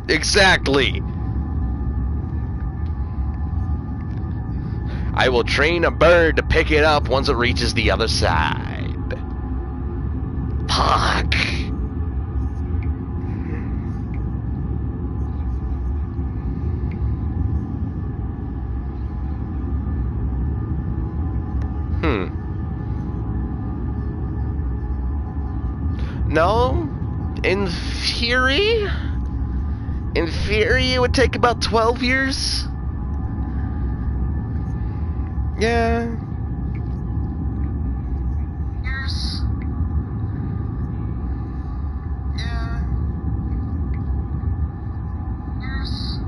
Exactly. I will train a bird to pick it up once it reaches the other side. Fuck. Hmm. No. In theory? In theory, it would take about 12 years. Yeah. Years. Yeah. Years.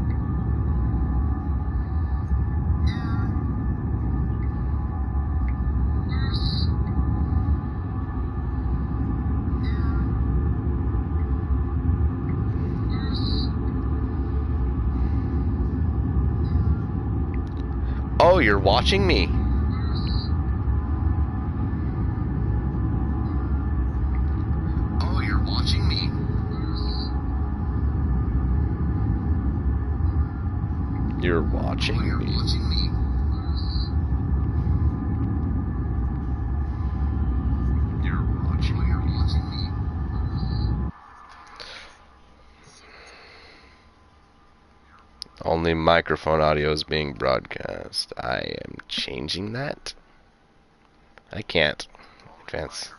Yeah. Years. Oh, you're watching me. Oh, you're watching me. You're watching me. You're watching me. You're watching me. Only microphone audio is being broadcast. I am changing that. I can't. Advance.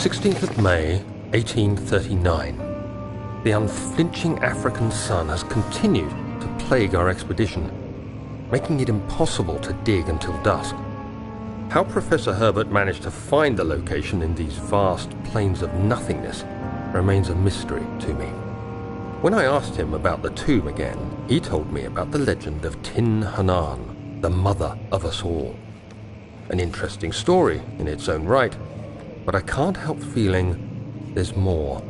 16th of May, 1839. The unflinching African sun has continued to plague our expedition, making it impossible to dig until dusk. How Professor Herbert managed to find the location in these vast plains of nothingness remains a mystery to me. When I asked him about the tomb again, he told me about the legend of Tin Hanan, the mother of us all. An interesting story in its own right, but I can't help feeling there's more.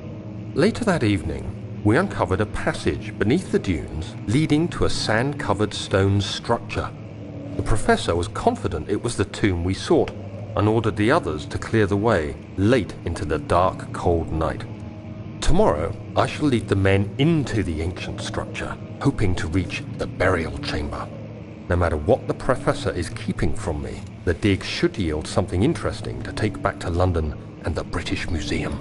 Later that evening, we uncovered a passage beneath the dunes leading to a sand-covered stone structure. The professor was confident it was the tomb we sought and ordered the others to clear the way late into the dark, cold night. Tomorrow, I shall lead the men into the ancient structure, hoping to reach the burial chamber. No matter what the professor is keeping from me, the dig should yield something interesting to take back to London and the British Museum.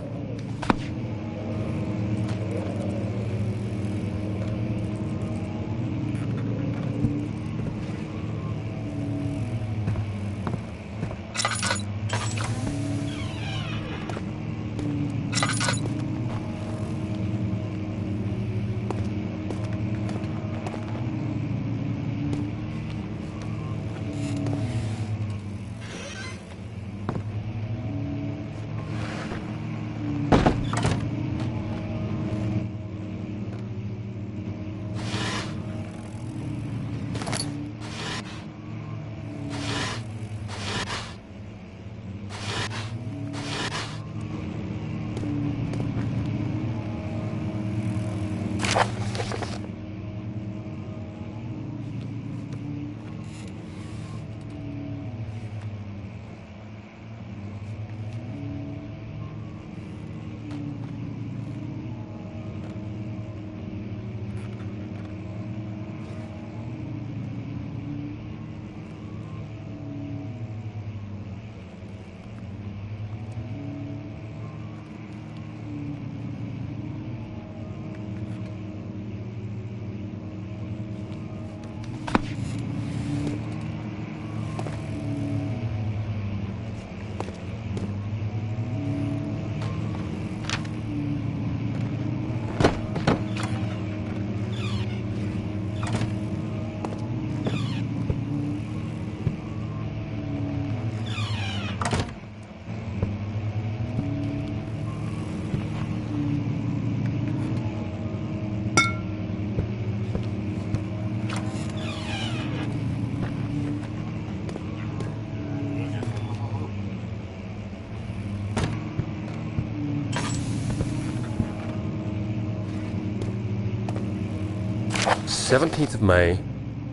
"17th of May,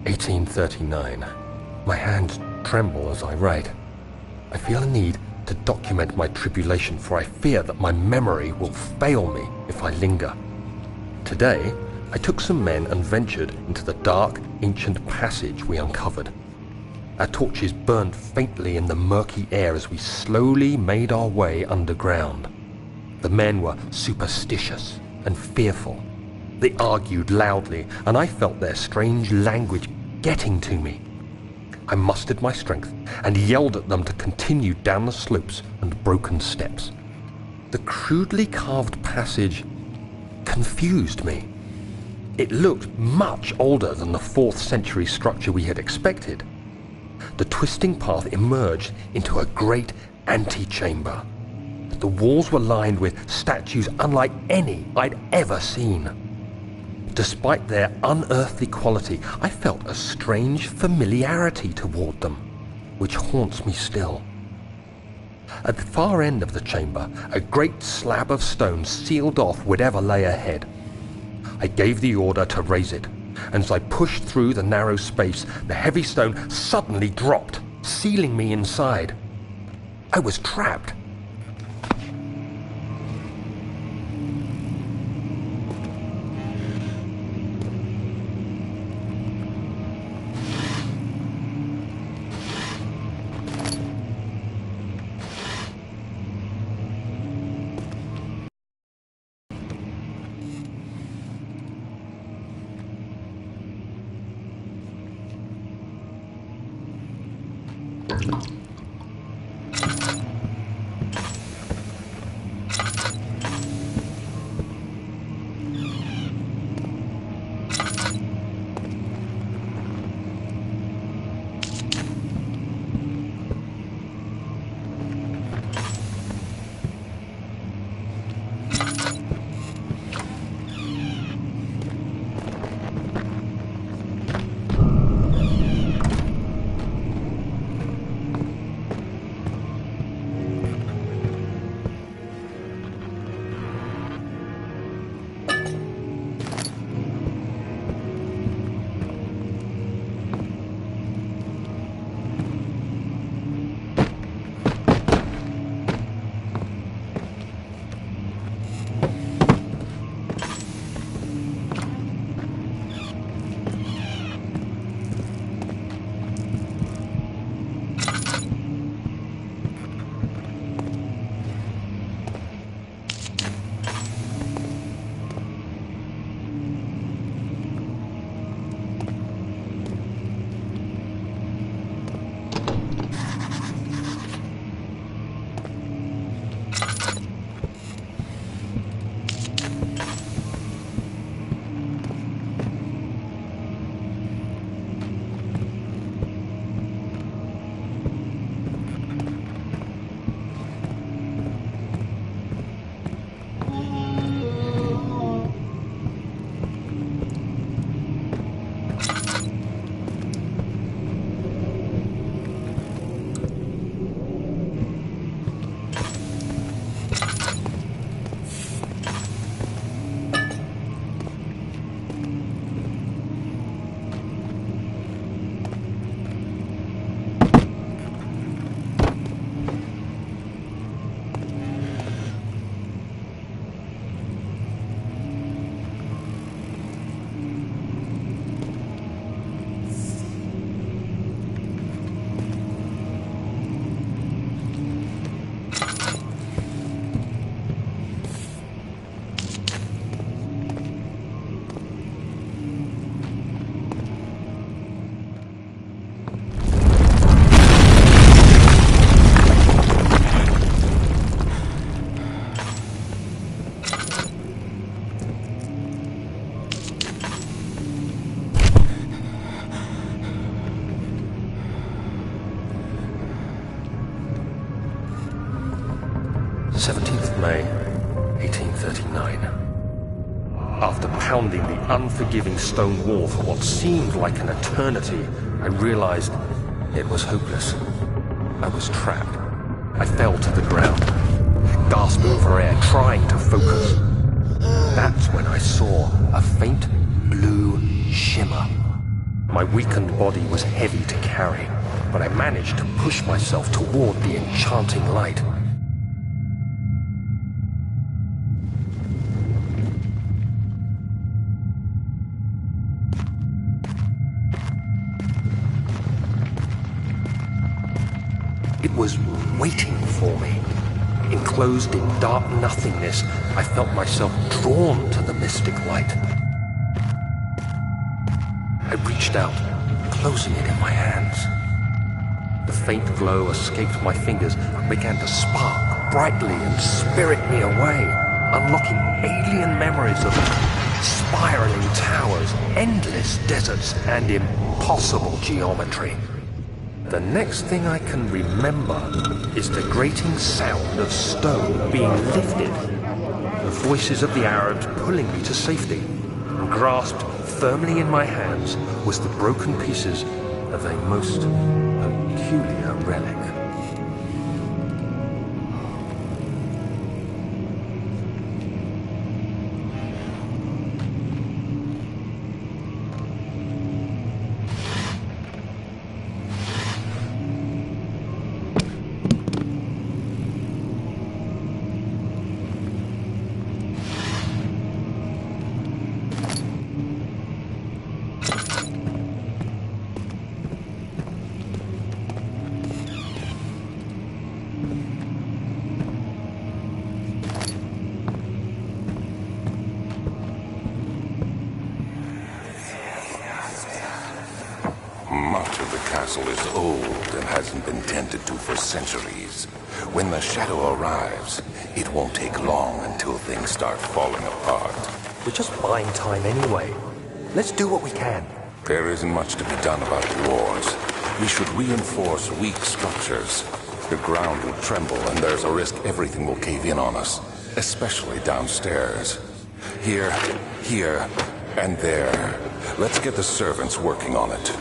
1839. My hands tremble as I write. I feel a need to document my tribulation, for I fear that my memory will fail me if I linger. Today, I took some men and ventured into the dark, ancient passage we uncovered. Our torches burned faintly in the murky air as we slowly made our way underground. The men were superstitious and fearful. They argued loudly, and I felt their strange language getting to me. I mustered my strength and yelled at them to continue down the slopes and broken steps. The crudely carved passage confused me. It looked much older than the 4th century structure we had expected. The twisting path emerged into a great antechamber. The walls were lined with statues unlike any I'd ever seen. Despite their unearthly quality, I felt a strange familiarity toward them, which haunts me still. At the far end of the chamber, a great slab of stone sealed off whatever lay ahead. I gave the order to raise it, and as I pushed through the narrow space, the heavy stone suddenly dropped, sealing me inside. I was trapped. May, 1839. After pounding the unforgiving stone wall for what seemed like an eternity, I realized it was hopeless. I was trapped. I fell to the ground, gasping for air, trying to focus. That's when I saw a faint blue shimmer. My weakened body was heavy to carry, but I managed to push myself toward the enchanting light. It was waiting for me. Enclosed in dark nothingness, I felt myself drawn to the mystic light. I reached out, closing it in my hands. The faint glow escaped my fingers and began to spark brightly and spirit me away, unlocking alien memories of spiraling towers, endless deserts, and impossible geometry. The next thing I can remember is the grating sound of stone being lifted, the voices of the Arabs pulling me to safety, and grasped firmly in my hands was the broken pieces of a most peculiar relic. Much of the castle is old and hasn't been tended to for centuries. When the shadow arrives, it won't take long until things start falling apart. We're just buying time anyway. Let's do what we can. There isn't much to be done about the walls. We should reinforce weak structures. The ground will tremble and there's a risk everything will cave in on us, especially downstairs. Here, and there. Let's get the servants working on it.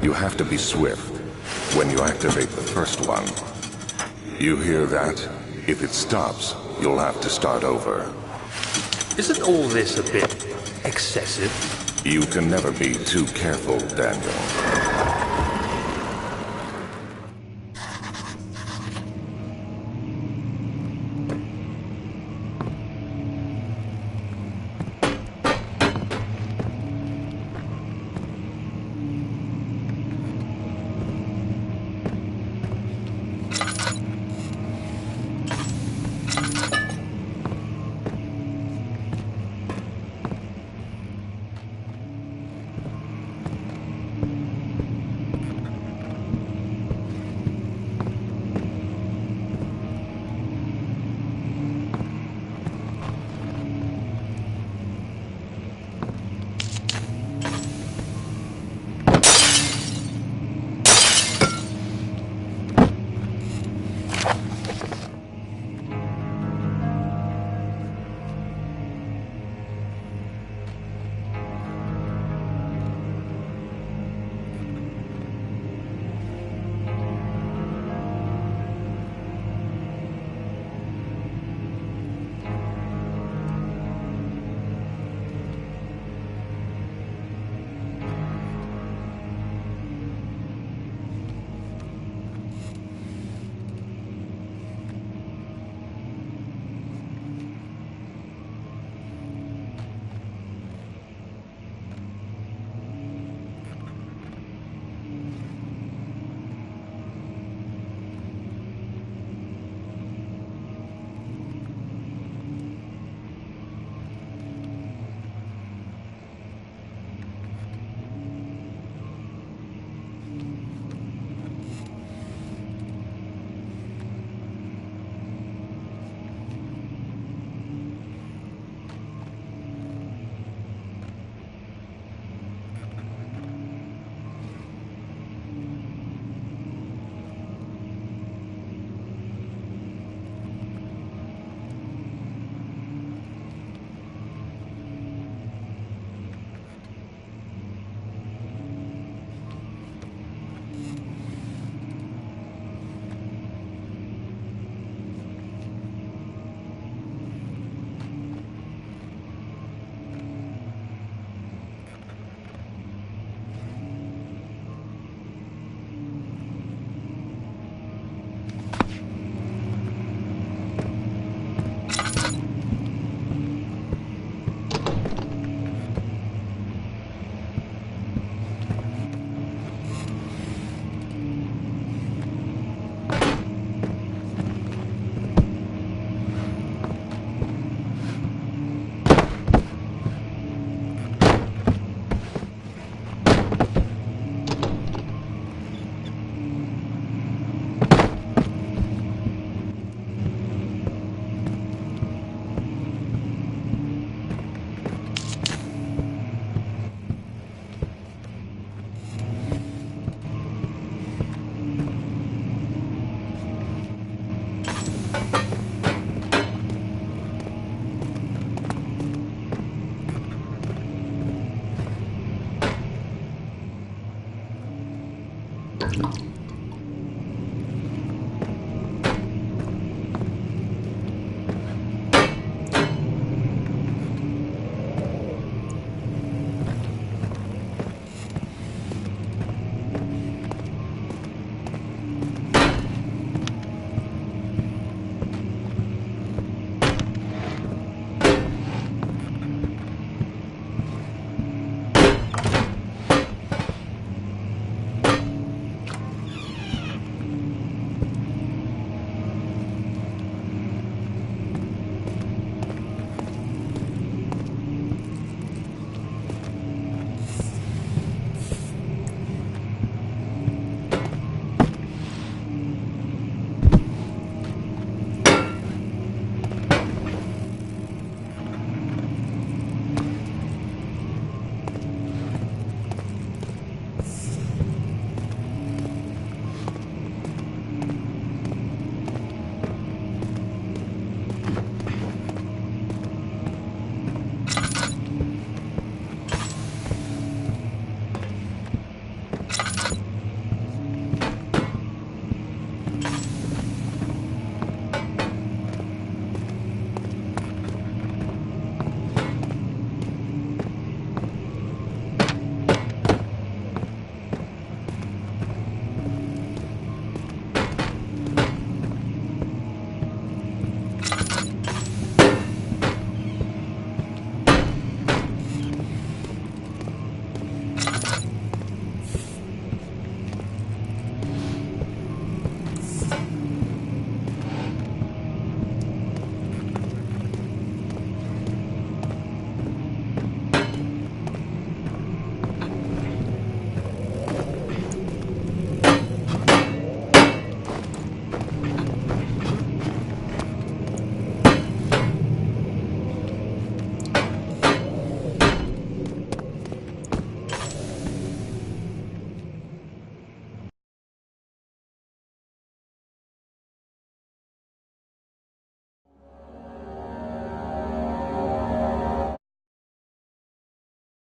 You have to be swift when you activate the first one. You hear that? If it stops, you'll have to start over. Isn't all this a bit excessive? You can never be too careful, Daniel.